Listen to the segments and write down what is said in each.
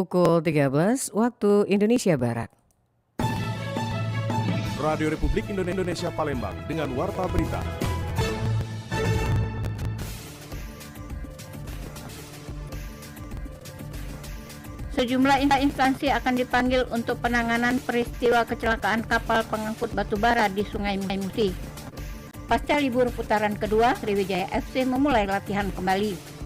pukul 13 waktu Indonesia Barat. Radio Republik Indonesia Palembang dengan Warta Berita. Sejumlah instansi akan dipanggil untuk penanganan peristiwa kecelakaan kapal pengangkut batubara di Sungai Musi. Pasca libur putaran kedua, Sriwijaya FC memulai latihan kembali.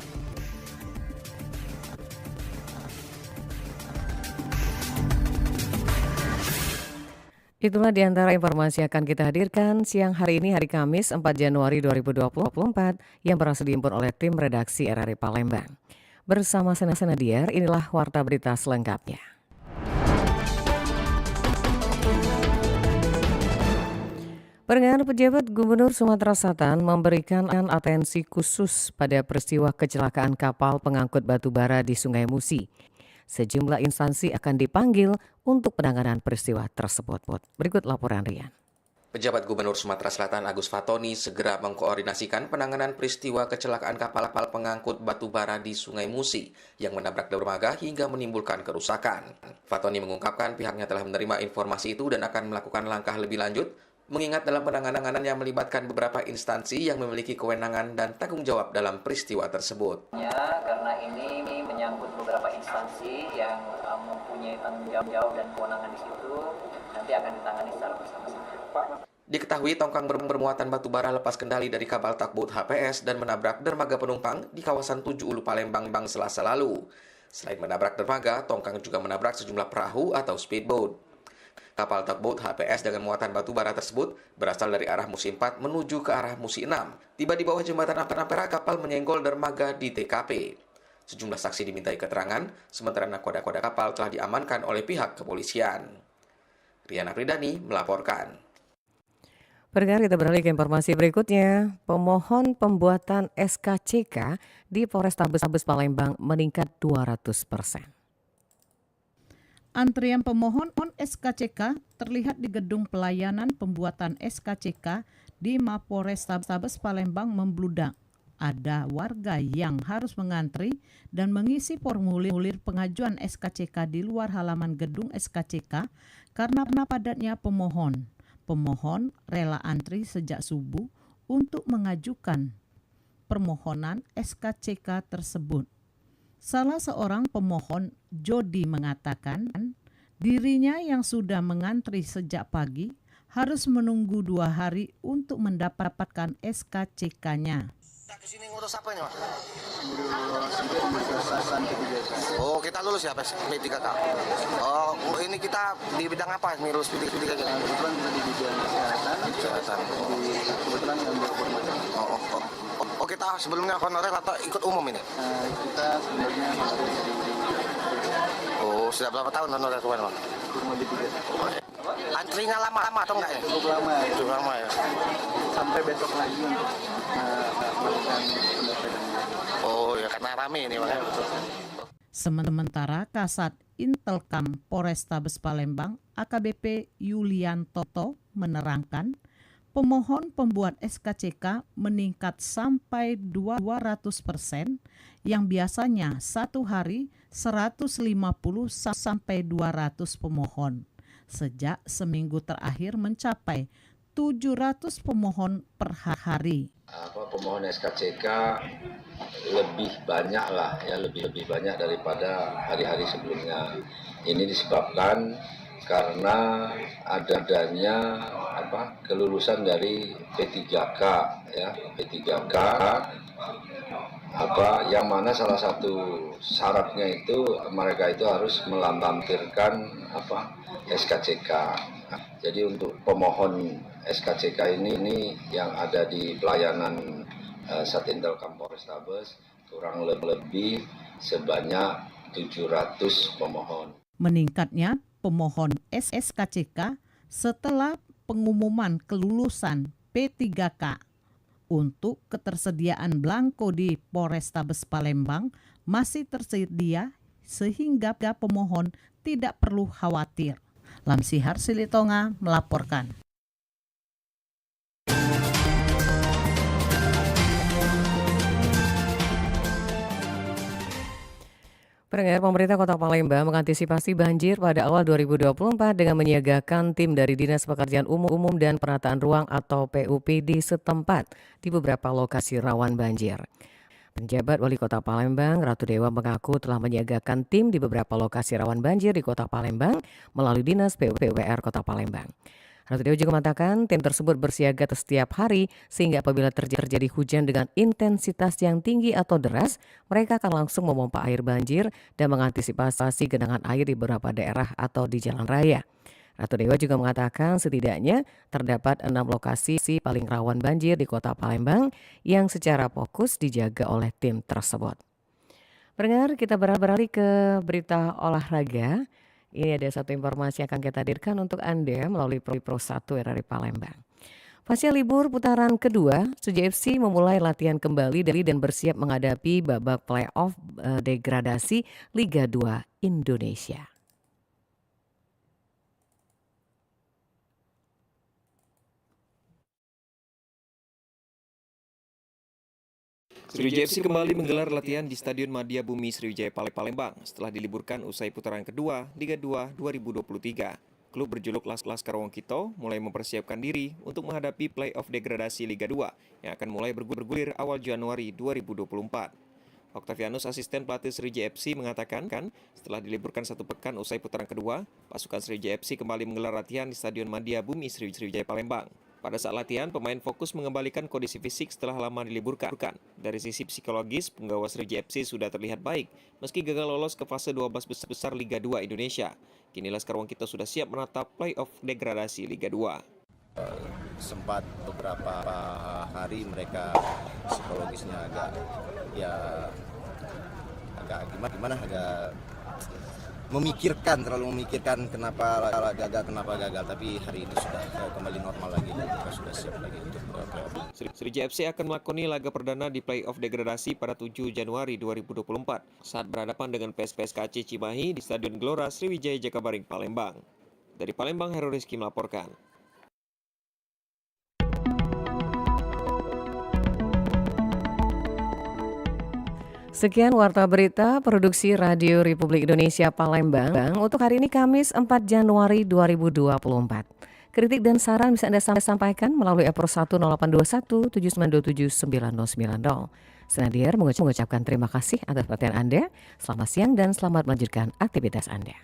Itulah diantara informasi yang akan kita hadirkan siang hari ini, hari Kamis 4 Januari 2024 yang berhasil dihimpun oleh tim redaksi RRI Palembang. Bersama Sena Diar, inilah Warta Berita selengkapnya. Pendengar, pejabat Gubernur Sumatera Selatan memberikan atensi khusus pada peristiwa kecelakaan kapal pengangkut batubara di Sungai Musi. Sejumlah instansi akan dipanggil untuk penanganan peristiwa tersebut. Berikut laporan Rian. Pejabat Gubernur Sumatera Selatan Agus Fatoni segera mengkoordinasikan penanganan peristiwa kecelakaan kapal pengangkut batubara di Sungai Musi yang menabrak dermaga hingga menimbulkan kerusakan. Fatoni mengungkapkan pihaknya telah menerima informasi itu dan akan melakukan langkah lebih lanjut, mengingat dalam penanganan yang melibatkan beberapa instansi yang memiliki kewenangan dan tanggung jawab dalam peristiwa tersebut. Karena ini menyangkut beberapa instansi yang mempunyai tanggung jawab dan kewenangan di situ, nanti akan ditangani secara bersama-sama. Diketahui tongkang bermuatan batubara lepas kendali dari kapal tugboat HPS dan menabrak dermaga penumpang di kawasan 7 Ulu Palembang Selasa lalu. Selain menabrak dermaga, tongkang juga menabrak sejumlah perahu atau speedboat. Kapal tugboat HPS dengan muatan batubara tersebut berasal dari arah Musi 4 menuju ke arah Musi 6. Tiba di bawah jembatan Ampera, kapal menyenggol dermaga di TKP. Sejumlah saksi dimintai keterangan, sementara nakoda kapal telah diamankan oleh pihak kepolisian. Riana Pridani melaporkan. Pendengar, kita beralih ke informasi berikutnya. Pemohon pembuatan SKCK di Polrestabes Palembang meningkat 200%. Antrian pemohon SKCK terlihat di gedung pelayanan pembuatan SKCK di Mapolrestabes Palembang membludak. Ada warga yang harus mengantri dan mengisi formulir pengajuan SKCK di luar halaman gedung SKCK karena padatnya pemohon. Pemohon rela antri sejak subuh untuk mengajukan permohonan SKCK tersebut. Salah seorang pemohon, Jody, mengatakan dirinya yang sudah mengantri sejak pagi harus menunggu 2 hari untuk mendapatkan SKCK-nya. Kesini ngurus apa ini, Pak? Oh, kita lulus ya P3K. Oh, ini kita di bidang apa? Ngurus P3K? Kebetulan di bidang kesehatan. Kebetulan ngambil formal. Oh, kita sebelumnya honorer atau ikut umum ini? Kita sebenarnya honorer. Oh, sudah berapa tahun honorer kemarin, Pak? Kurang lebih 3. Antrinya lama atau enggak ya? Cukup lama ya. Sampai besok lagi untuk melakukan pendaftaran. Oh, ya karena rame ini, Pak. Sementara Kasat Intelkam Polrestabes Palembang AKBP Yulianto menerangkan pemohon pembuat SKCK meningkat sampai 200% yang biasanya satu hari 150 sampai 200 pemohon. Sejak seminggu terakhir mencapai 700 pemohon per hari. Pemohon SKCK lebih banyak lah ya, lebih banyak daripada hari-hari sebelumnya. Ini disebabkan karena adanya kelulusan dari P3K ya, P3K yang mana salah satu syaratnya itu mereka itu harus melampirkan SKCK. Jadi untuk pemohon SKCK ini yang ada di pelayanan Satintelkam Polrestabes kurang lebih sebanyak 700 pemohon. Meningkatnya pemohon SKCK setelah pengumuman kelulusan P3K untuk ketersediaan belangko di Polrestabes Palembang masih tersedia sehingga pemohon tidak perlu khawatir. Lamsihar Silitonga melaporkan. Pendengar, pemerintah Kota Palembang mengantisipasi banjir pada awal 2024 dengan menyiagakan tim dari Dinas Pekerjaan Umum dan Penataan Ruang atau PUPD setempat di beberapa lokasi rawan banjir. Penjabat Wali Kota Palembang, Ratu Dewa mengaku telah menyiagakan tim di beberapa lokasi rawan banjir di Kota Palembang melalui Dinas PUPR Kota Palembang. Ratu Dewa juga mengatakan tim tersebut bersiaga setiap hari sehingga apabila terjadi hujan dengan intensitas yang tinggi atau deras, mereka akan langsung memompa air banjir dan mengantisipasi genangan air di beberapa daerah atau di jalan raya. Ratu Dewa juga mengatakan setidaknya terdapat 6 lokasi paling rawan banjir di Kota Palembang yang secara fokus dijaga oleh tim tersebut. Pendengar, kita beralih ke berita olahraga. Ini ada satu informasi yang akan kita hadirkan untuk Anda melalui Pro 1 RRI Palembang. Pasca libur putaran kedua, Suja FC memulai latihan kembali dan bersiap menghadapi babak playoff degradasi Liga 2 Indonesia. Sriwijaya FC kembali menggelar latihan di Stadion Madia Bumi Sriwijaya Palembang setelah diliburkan usai putaran kedua Liga 2 2023. Klub berjuluk Laskar Wongkito mulai mempersiapkan diri untuk menghadapi play-off degradasi Liga 2 yang akan mulai bergulir awal Januari 2024. Octavianus, asisten pelatih Sriwijaya FC, mengatakan setelah diliburkan 1 pekan usai putaran kedua, pasukan Sriwijaya FC kembali menggelar latihan di Stadion Madia Bumi Sriwijaya Palembang. Pada saat latihan, pemain fokus mengembalikan kondisi fisik setelah lama diliburkan. Dari sisi psikologis, penggawa Sriwijaya FC sudah terlihat baik meski gagal lolos ke fase 12 besar Liga 2 Indonesia. Kini Laskar Wongkito sudah siap menatap play-off degradasi Liga 2. Sempat beberapa hari mereka psikologisnya agak terlalu memikirkan kenapa gagal, tapi hari itu sudah kembali normal lagi dan kita sudah siap lagi untuk playoff. Sriwijaya FC akan melakoni laga perdana di play-off degradasi pada 7 Januari 2024 saat berhadapan dengan PSKC Cimahi di Stadion Gelora Sriwijaya Jakabaring Palembang. Dari Palembang, Heru Rizky melaporkan. Sekian Warta Berita Produksi Radio Republik Indonesia Palembang untuk hari ini Kamis 4 Januari 2024. Kritik dan saran bisa Anda sampaikan melalui Pro 1 0821 7927 9090. Senadir mengucapkan terima kasih atas perhatian Anda. Selamat siang dan selamat melanjutkan aktivitas Anda.